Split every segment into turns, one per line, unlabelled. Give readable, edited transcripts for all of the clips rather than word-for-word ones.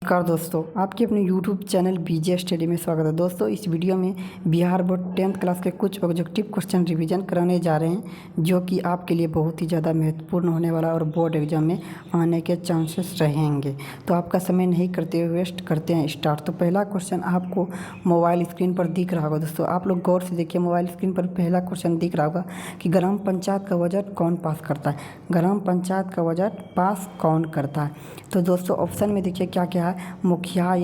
नमस्कार दोस्तों, आपके अपने YouTube चैनल बीजे स्टडी में स्वागत है। दोस्तों, इस वीडियो में बिहार बोर्ड 10th क्लास के कुछ ऑब्जेक्टिव क्वेश्चन रिवीजन कराने जा रहे हैं, जो कि आपके लिए बहुत ही ज़्यादा महत्वपूर्ण होने वाला और बोर्ड एग्जाम में आने के चांसेस रहेंगे। तो आपका समय नहीं करते हुए वेस्ट करते हैं स्टार्ट। तो पहला क्वेश्चन आपको मोबाइल स्क्रीन पर दिख रहा होगा। दोस्तों, आप लोग गौर से देखिए, मोबाइल स्क्रीन पर पहला क्वेश्चन दिख रहा होगा कि ग्राम पंचायत का बजट कौन पास करता है। ग्राम पंचायत का बजट पास कौन करता है? तो दोस्तों, ऑप्शन में देखिए क्या क्या है। मुखिया,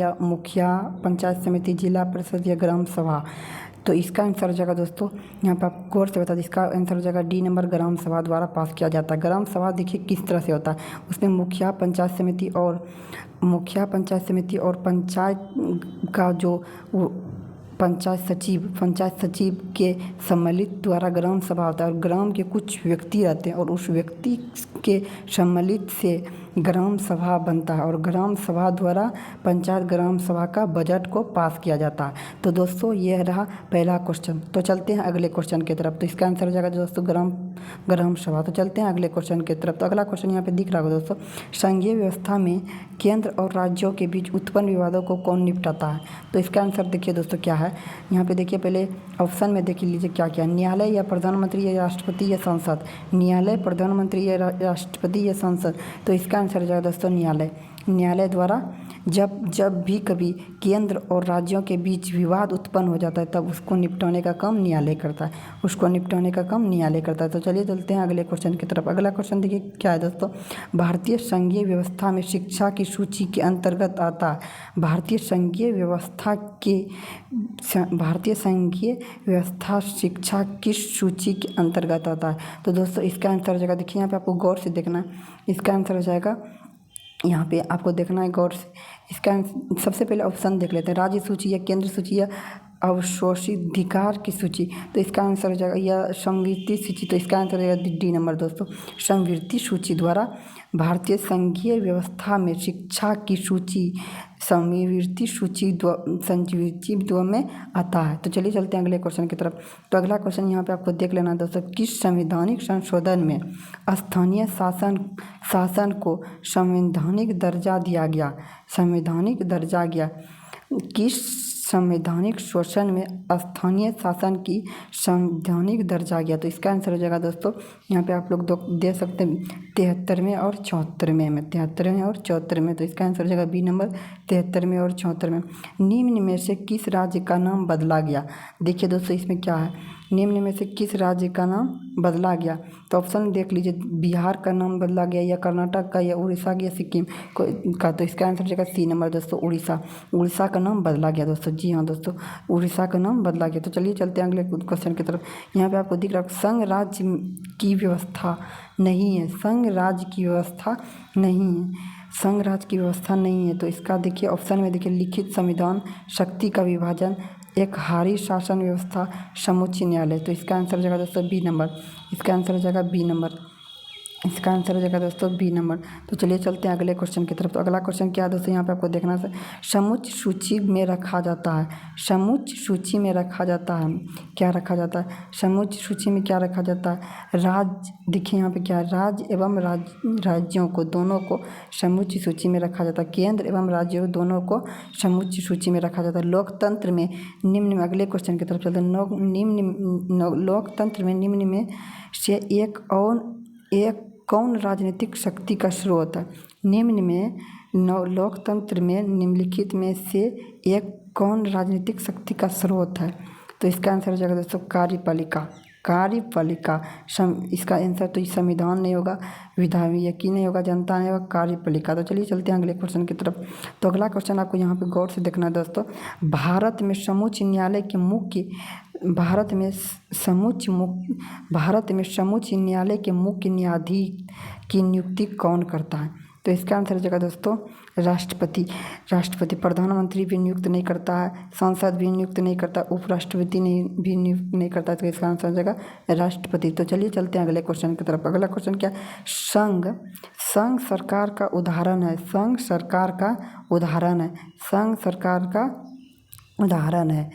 पंचायत समिति, जिला परिषद या ग्राम सभा। तो इसका आंसर हो जाएगा दोस्तों, यहाँ पर आप गौर से बता दें, इसका आंसर हो जाएगा डी नंबर, ग्राम सभा द्वारा पास किया जाता है। ग्राम सभा देखिए किस तरह से होता है, उसमें मुखिया पंचायत समिति और पंचायत का जो पंचायत सचिव के सम्मिलित द्वारा ग्राम सभा होता है, और ग्राम के कुछ व्यक्ति रहते हैं और उस व्यक्ति के सम्मिलित से ग्राम सभा बनता है, और ग्राम सभा द्वारा पंचायत ग्राम सभा का बजट को पास किया जाता है। तो दोस्तों, यह रहा पहला क्वेश्चन। तो चलते हैं अगले क्वेश्चन की तरफ। तो इसका आंसर हो जाएगा दोस्तों ग्राम सभा। तो चलते हैं अगले क्वेश्चन की तरफ। तो अगला क्वेश्चन यहाँ पे दिख रहा होगा दोस्तों, संघीय व्यवस्था में केंद्र और राज्यों के बीच उत्पन्न विवादों को कौन निपटाता है? तो इसका आंसर देखिए दोस्तों क्या है। यहाँ पे देखिए, पहले ऑप्शन में देख लीजिए क्या क्या, न्यायालय या प्रधानमंत्री या राष्ट्रपति या संसद। न्यायालय, प्रधानमंत्री या राष्ट्रपति या संसद। तो इसका आंसर हो जाएगा दोस्तों न्यायालय द्वारा जब भी कभी केंद्र और राज्यों के बीच विवाद उत्पन्न हो जाता है, तब उसको निपटाने का काम न्यायालय करता है। तो चलिए चलते हैं अगले क्वेश्चन की तरफ। अगला क्वेश्चन देखिए क्या है दोस्तों, भारतीय संघीय व्यवस्था में शिक्षा की सूची के अंतर्गत आता है। भारतीय संघीय व्यवस्था शिक्षा किस सूची के अंतर्गत आता है? तो दोस्तों, इसका आंसर हो जाएगा, देखिए यहाँ पे आपको गौर से देखना है। इसका आंसर हो जाएगा, यहाँ पे आपको देखना है गौर से। इसका सबसे पहले ऑप्शन देख लेते हैं, राज्य सूची या केंद्र सूची या अवशोषिताधिकार की सूची। तो इसका आंसर हो जाएगा या समवर्ती सूची। तो इसका आंसर हो जाएगा डी नंबर दोस्तों, समवर्ती सूची द्वारा भारतीय संघीय व्यवस्था में शिक्षा की सूची समवर्ती सूची में आता है। तो चलिए चलते हैं अगले क्वेश्चन की तरफ। तो अगला क्वेश्चन यहाँ पे आपको देख लेना दोस्तों, किस संवैधानिक संशोधन में स्थानीय शासन को संवैधानिक दर्जा दिया गया? किस संवैधानिक शोषण में स्थानीय शासन की संवैधानिक दर्जा गया? तो इसका आंसर हो जाएगा दोस्तों, यहाँ पे आप लोग दे सकते हैं 73वें और 74वें में। तो इसका आंसर हो जाएगा बी नंबर, 73वें और 74वें। निम्न में से किस राज्य का नाम बदला गया? देखिए दोस्तों, इसमें क्या है, निम्न में से किस राज्य का नाम बदला गया? तो ऑप्शन देख लीजिए, बिहार का नाम बदला गया या कर्नाटक का या उड़ीसा या सिक्किम का। तो इसका आंसर हो जाएगा सी नंबर दोस्तों, उड़ीसा का नाम बदला गया दोस्तों। जी हाँ दोस्तों, उड़ीसा का नाम बदला गया। तो चलिए चलते हैं अगले क्वेश्चन की तरफ। यहाँ पे आपको दिख रहा है संघ राज्य की व्यवस्था नहीं है। संघ राज्य की व्यवस्था नहीं है। तो इसका देखिए ऑप्शन में देखिए, लिखित संविधान, शक्ति का विभाजन, एक हारी शासन व्यवस्था, समुच्च न्यायालय। तो इसका आंसर हो जाएगा दोस्तों बी नंबर। तो चलिए चलते हैं अगले क्वेश्चन की तरफ। तो अगला क्वेश्चन क्या है दोस्तों, यहाँ पे आपको देखना है, समुच्च सूची में रखा जाता है। क्या रखा जाता है? समुच्च सूची में क्या रखा जाता है? राज्य, देखिए यहाँ पे क्या है, राज्य एवं राज्यों को दोनों को समुच्च सूची में रखा जाता है। केंद्र एवं राज्यों दोनों को समुच्च सूची में रखा जाता है। लोकतंत्र में निम्न में, अगले क्वेश्चन की तरफ चलते हैं, लोकतंत्र में निम्न में से एक कौन राजनीतिक शक्ति का स्रोत है? निम्न में लोकतंत्र में निम्नलिखित में से एक कौन राजनीतिक शक्ति का स्रोत है? तो इसका आंसर हो जाएगा दोस्तों कार्यपालिका। इसका आंसर तो संविधान नहीं होगा, विधायकी नहीं होगा, जनता नहीं होगा, कार्यपालिका। तो चलिए चलते हैं अगले क्वेश्चन की तरफ। तो अगला क्वेश्चन आपको यहाँ पे गौर से देखना है दोस्तों, भारत में समुच्च न्यायालय के मुख्य न्यायाधीश की नियुक्ति कौन करता है? तो इसका आंसर हो जाएगा दोस्तों राष्ट्रपति। प्रधानमंत्री भी नियुक्त नहीं करता है, संसद भी नियुक्त नहीं करता, उपराष्ट्रपति भी नियुक्त नहीं करता है। तो इसका आंसर हो जाएगा राष्ट्रपति। तो चलिए चलते हैं अगले क्वेश्चन की तरफ। अगला क्वेश्चन क्या है, संघ सरकार का उदाहरण है।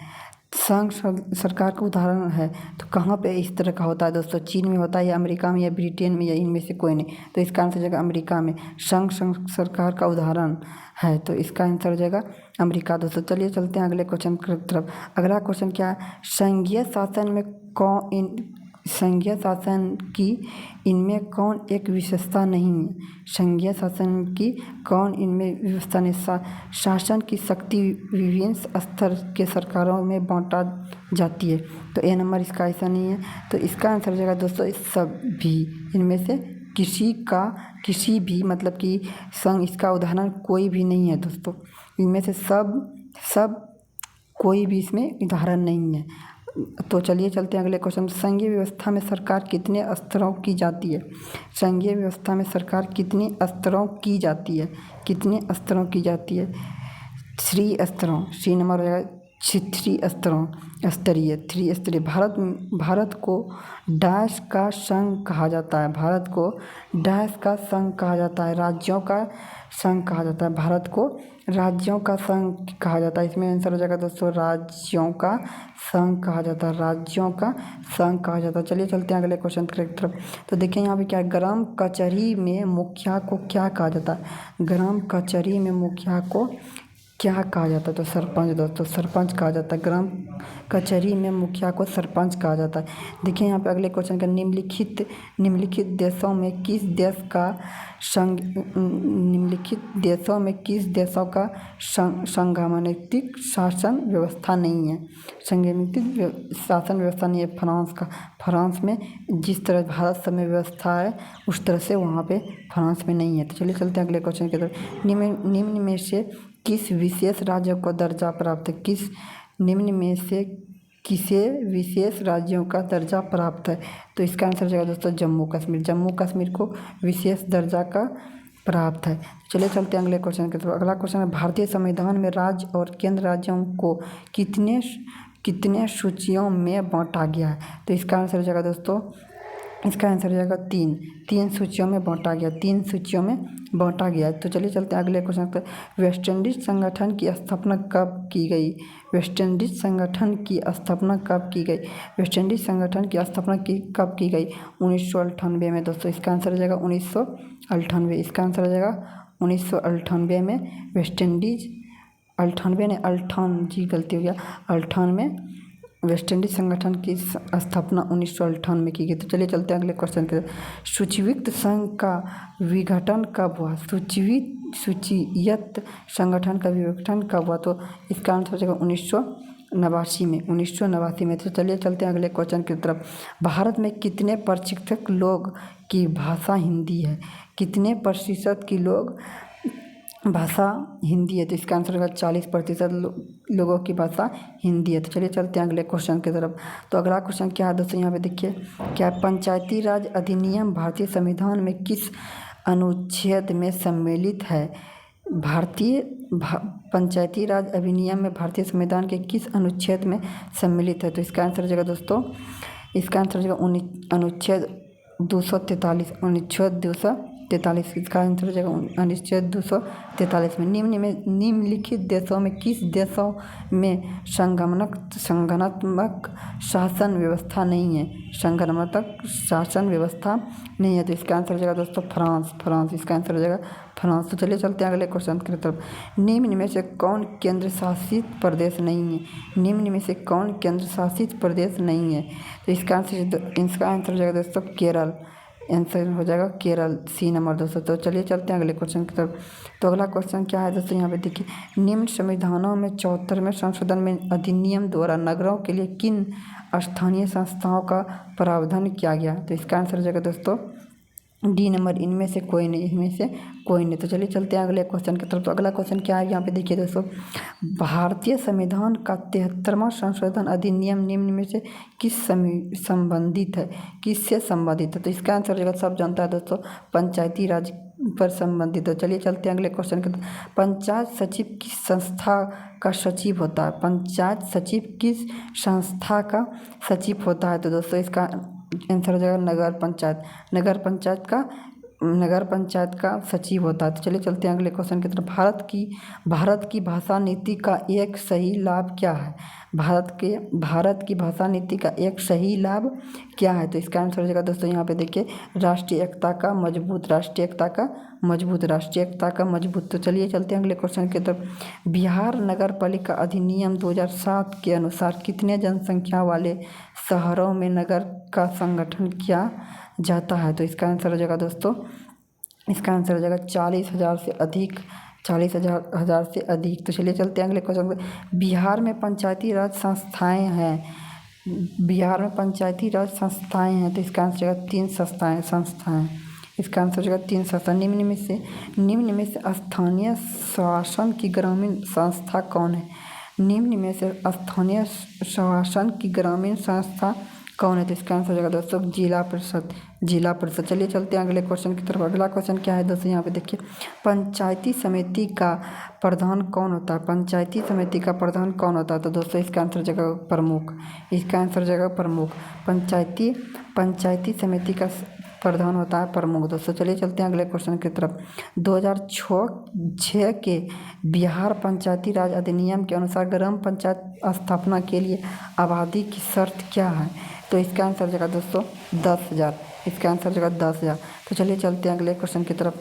संघ सरकार का उदाहरण है तो कहाँ पे इस तरह का होता है दोस्तों? चीन में होता है या अमेरिका में या ब्रिटेन में या इनमें से कोई नहीं। तो इसका आंसर हो जाएगा अमेरिका में। संघ सरकार का उदाहरण है तो इसका आंसर हो जाएगा अमेरिका दोस्तों। चलिए चलते हैं अगले क्वेश्चन की तरफ। अगला क्वेश्चन क्या है? संघीय शासन में संघीय शासन की इनमें कौन एक विशेषता नहीं है? संघीय शासन की कौन इनमें विशेषता नहीं? शासन की शक्ति विभिन्न स्तर के सरकारों में बांटा जाती है। तो ए नंबर इसका ऐसा नहीं है। तो इसका आंसर हो जाएगा दोस्तों सभी, इनमें से किसी भी मतलब कि संघ इसका उदाहरण कोई भी नहीं है दोस्तों। इनमें से सब कोई भी इसमें उदाहरण नहीं है। तो चलिए चलते हैं अगले क्वेश्चन। संघीय व्यवस्था में सरकार कितने स्तरों की जाती है? संघीय व्यवस्था में सरकार कितने स्तरों की जाती है? कितने स्तरों की जाती है? 3 स्तरों। सी नंबर हो जाएगा 3 स्तरीय। भारत को डैश का संघ कहा जाता है। भारत को डैश का संघ कहा जाता है। राज्यों का संघ कहा जाता है। भारत को राज्यों का संघ कहा जाता है। इसमें आंसर हो जाएगा दोस्तों राज्यों का संघ कहा जाता है। राज्यों का संघ कहा जाता है। चलिए चलते हैं अगले क्वेश्चन की तरफ। तो देखिए यहाँ पे क्या है? ग्राम कचहरी में मुखिया को क्या कहा जाता है? ग्राम कचहरी में मुखिया को क्या कहा जाता है? तो सरपंच दोस्तों, सरपंच कहा जाता है। ग्राम कचहरी में मुखिया को सरपंच कहा जाता है। देखिए यहाँ पे अगले क्वेश्चन का निम्नलिखित देशों में किस देशों का संगठित शासन व्यवस्था नहीं है? संगठित शासन व्यवस्था नहीं है फ्रांस का। फ्रांस में जिस तरह भारत सब में व्यवस्था है उस तरह से वहाँ पे फ्रांस में नहीं है। तो चलिए चलते हैं अगले क्वेश्चन की तरफ। निम्न में से किस विशेष राज्य को दर्जा प्राप्त है? निम्न में से किसे विशेष राज्यों का दर्जा प्राप्त है? तो इसका आंसर हो जाएगा दोस्तों जम्मू कश्मीर। जम्मू कश्मीर को विशेष दर्जा का प्राप्त है। चलिए चलते हैं अगले क्वेश्चन की तरफ। अगला क्वेश्चन है भारतीय संविधान में राज्य और केंद्र राज्यों को कितने सूचियों में बांटा गया है? तो इसका आंसर हो जाएगा दोस्तों, इसका आंसर हो जाएगा 3 सूचियों में बांटा गया। 3 सूचियों में बांटा गया है। तो चलिए चलते हैं अगले क्वेश्चन पर। वेस्ट इंडीज संगठन की स्थापना कब की गई? वेस्ट इंडीज संगठन की स्थापना कब की गई? वेस्ट इंडीज संगठन की स्थापना कब की गई? 1998 में दोस्तों। इसका आंसर हो जाएगा 1998। इसका आंसर हो जाएगा 1998 में वेस्ट इंडीज 98 ने 98 जी गलती हो गया 98 में वेस्ट इंडीज संगठन की स्थापना 1998 में की गई। तो चलिए चलते हैं अगले क्वेश्चन के। सूचीयुक्त संघ का विघटन कब हुआ? सूचीयुक्त संगठन का विघटन कब हुआ? तो इसका आंसर हो जाएगा 1989 में। तो चलिए चलते हैं अगले क्वेश्चन की तरफ। भारत में कितने प्रतिशत लोग की भाषा हिंदी है? कितने प्रतिशत की भाषा हिंदी है? तो इसका आंसर होगा 40% लोगों की भाषा हिंदी है। तो चलिए चलते हैं अगले क्वेश्चन की तरफ। तो अगला क्वेश्चन क्या है दोस्तों? यहाँ पे देखिए क्या है? पंचायती राज अधिनियम भारतीय संविधान में किस अनुच्छेद में सम्मिलित है? पंचायती राज अधिनियम में भारतीय संविधान के किस अनुच्छेद में सम्मिलित है? तो इसका आंसर हो जाएगा दोस्तों, इसका आंसर हो जाएगा अनुच्छेद 243। अनुच्छेद 243 इसका आंसर हो जाएगा अनुच्छेद 243 में। निम्नलिखित देशों में किस देशों में संगठनात्मक शासन व्यवस्था नहीं है? संगठनात्मक शासन व्यवस्था नहीं है। तो इसका आंसर हो जाएगा दोस्तों फ्रांस। इसका आंसर हो जाएगा फ्रांस। तो चलिए चलते हैं अगले क्वेश्चन की तरफ। निम्न में से कौन केंद्र शासित प्रदेश नहीं है? निम्न में से कौन केंद्र शासित प्रदेश नहीं है? तो इसका आंसर हो जाएगा दोस्तों केरल। आंसर हो जाएगा केरल, सी नंबर दोस्तों। तो चलिए चलते हैं अगले क्वेश्चन की तरफ। तो अगला क्वेश्चन क्या है दोस्तों? यहाँ पे देखिए निम्न संविधानों में 74वें संशोधन में अधिनियम द्वारा नगरों के लिए किन स्थानीय संस्थाओं का प्रावधान किया गया? तो इसका आंसर हो जाएगा दोस्तों डी नंबर, इनमें से कोई नहीं। तो चलिए चलते हैं अगले क्वेश्चन की तरफ। तो अगला क्वेश्चन क्या है यहाँ पे देखिए दोस्तों, भारतीय संविधान का 73वां संशोधन अधिनियम निम्न में से किससे संबंधित है? तो इसका आंसर जो सब जानता है दोस्तों, पंचायती राज पर संबंधित है। चलिए चलते हैं अगले क्वेश्चन की तरफ। पंचायत सचिव किस संस्था का सचिव होता है? पंचायत सचिव किस संस्था का सचिव होता है? तो दोस्तों इसका आंसर हो जाएगा नगर पंचायत का नगर पंचायत का सचिव होता है। तो चलिए चलते हैं अगले क्वेश्चन की तरफ। भारत की भाषा नीति का एक सही लाभ क्या है? भारत की भाषा नीति का एक सही लाभ क्या है? तो इसका आंसर हो जाएगा दोस्तों, यहाँ पे देखिए, राष्ट्रीय एकता का मजबूत। तो चलिए चलते हैं अगले क्वेश्चन की तरफ। बिहार नगर पालिका अधिनियम 2007 के अनुसार कितने जनसंख्या वाले शहरों में नगर का संगठन किया जाता है? तो इसका आंसर हो जाएगा दोस्तों, इसका आंसर हो जाएगा 40,000 से अधिक। 40,000 से अधिक। तो चलिए चलते हैं अगले क्वेश्चन पे। बिहार में पंचायती राज संस्थाएं हैं। तो इसका आंसर हो जाएगा 3 संस्थाएं। इसका आंसर हो जाएगा 3 संस्था। निम्न में से स्थानीय शासन की ग्रामीण संस्था कौन है? निम्न में से स्थानीय शासन की ग्रामीण संस्था कौन है? तो इसका आंसर हो जाएगा दोस्तों जिला परिषद। चलिए चलते हैं अगले क्वेश्चन की तरफ। अगला क्वेश्चन क्या है दोस्तों, यहाँ पे देखिए, पंचायती समिति का प्रधान कौन होता है? तो दोस्तों इसका आंसर हो जाएगा प्रमुख। पंचायती समिति का प्रधान होता है प्रमुख। दोस्तों चलिए चलते हैं अगले क्वेश्चन की तरफ। 2006 के बिहार पंचायती राज अधिनियम के अनुसार ग्राम पंचायत स्थापना के लिए आबादी की शर्त क्या है? तो इसका आंसर हो जाएगा दोस्तों 10,000। तो चलिए चलते हैं अगले क्वेश्चन की तरफ।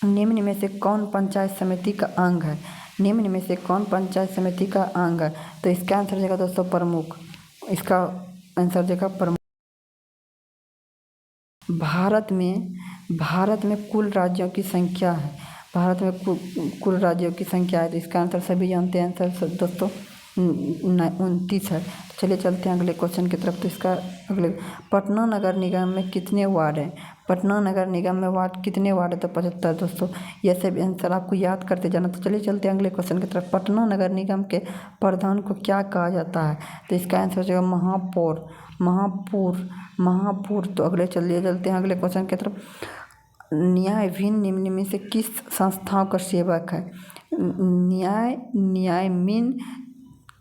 निम्न में से कौन पंचायत समिति का अंग है? तो इसका आंसर हो जाएगा दोस्तों प्रमुख। इसका आंसर हो जाएगा प्रमुख। भारत में कुल राज्यों की संख्या है। कुल राज्यों की संख्या है। तो इसका आंसर सभी जानते हैं, आंसर दोस्तों 29 है। तो चलिए चलते हैं अगले क्वेश्चन की तरफ। तो इसका अगले, पटना नगर निगम में कितने वार्ड हैं? तो 75 दोस्तों। ये सब आंसर आपको याद करते जाना। तो चलिए चलते हैं अगले क्वेश्चन की तरफ। पटना नगर निगम के प्रधान को क्या कहा जाता है? तो इसका आंसर हो जाएगा महापौर। तो अगले चलिए चलते हैं अगले क्वेश्चन की तरफ। न्यायवीन निम्न में से किस संस्थाओं का सेवक है? न्यायवीन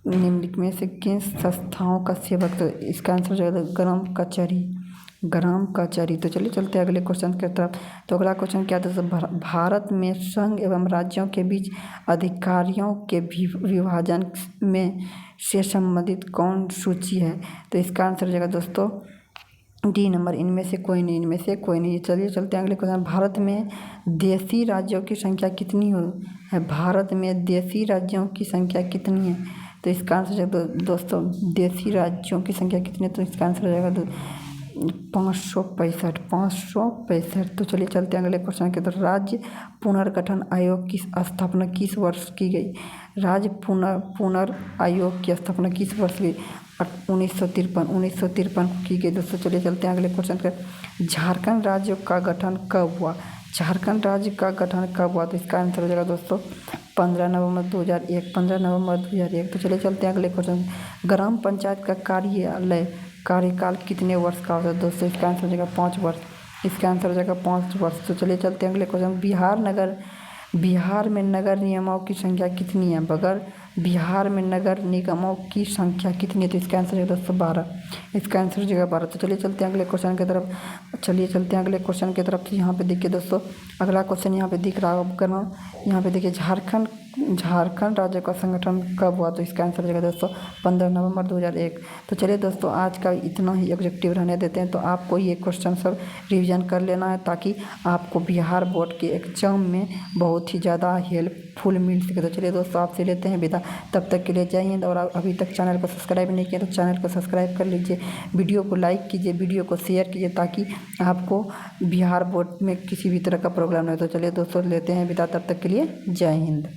निम्न में से किस संस्थाओं का सेवक? तो इसका आंसर हो जाएगा ग्राम कचहरी। तो चलिए चलते हैं अगले क्वेश्चन की तरफ। तो अगला क्वेश्चन क्या था? भारत में संघ एवं राज्यों के बीच अधिकारियों के विभाजन में से संबंधित कौन सूची है? तो इसका आंसर हो जाएगा दोस्तों डी नंबर, इनमें से कोई नहीं। चलिए चलते हैं अगले क्वेश्चन। भारत में देशी राज्यों की संख्या कितनी है? तो इसका आंसर दोस्तों देशी राज्यों की संख्या कितनी है? तो इसका आंसर हो जाएगा 565। तो चलिए चलते हैं अगले क्वेश्चन की तरफ। राज्य पुनर्गठन आयोग की स्थापना किस वर्ष की गई? राज्य पुनर्आयोग की स्थापना किस वर्ष की? 1953 की गई। दोस्तों चलिए चलते हैं अगले क्वेश्चन पर। झारखंड राज्य का गठन कब हुआ? तो इसका आंसर हो जाएगा दोस्तों 15 नवंबर 2001। तो चलिए चलते हैं अगले क्वेश्चन। ग्राम पंचायत का कार्यकाल कितने वर्ष का होता है? दोस्तों इसका आंसर हो जाएगा 5 वर्ष। तो चलिए चलते हैं अगले क्वेश्चन। बिहार में नगर निगमों की संख्या कितनी है? बिहार में नगर निगमों की संख्या कितनी है? तो इसका आंसर है दोस्तों 12। तो चलिए चलते हैं अगले क्वेश्चन की तरफ। यहाँ पे देखिए दोस्तों, अगला क्वेश्चन यहाँ पे दिख रहा है आपको। यहाँ पे देखिए, झारखंड राज्य का संगठन कब हुआ? तो इसका आंसर हो जाएगा दोस्तों 15 नवंबर 2001। तो चलिए दोस्तों, आज का इतना ही ऑब्जेक्टिव रहने देते हैं। तो आपको ये क्वेश्चन सब रिवीजन कर लेना है, ताकि आपको बिहार बोर्ड के एग्जाम में बहुत ही ज़्यादा हेल्पफुल मिल सके। तो चलिए दोस्तों, आपसे लेते हैं विदा। तब तक के लिए जय हिंद। और अभी तक चैनल को सब्सक्राइब नहीं किया तो चैनल को सब्सक्राइब कर लीजिए, वीडियो को लाइक कीजिए, वीडियो को शेयर कीजिए, ताकि आपको बिहार बोर्ड में किसी भी तरह का प्रॉब्लम नहीं हो। तो चलिए दोस्तों, लेते हैं विदा। तब तक के लिए जय हिंद।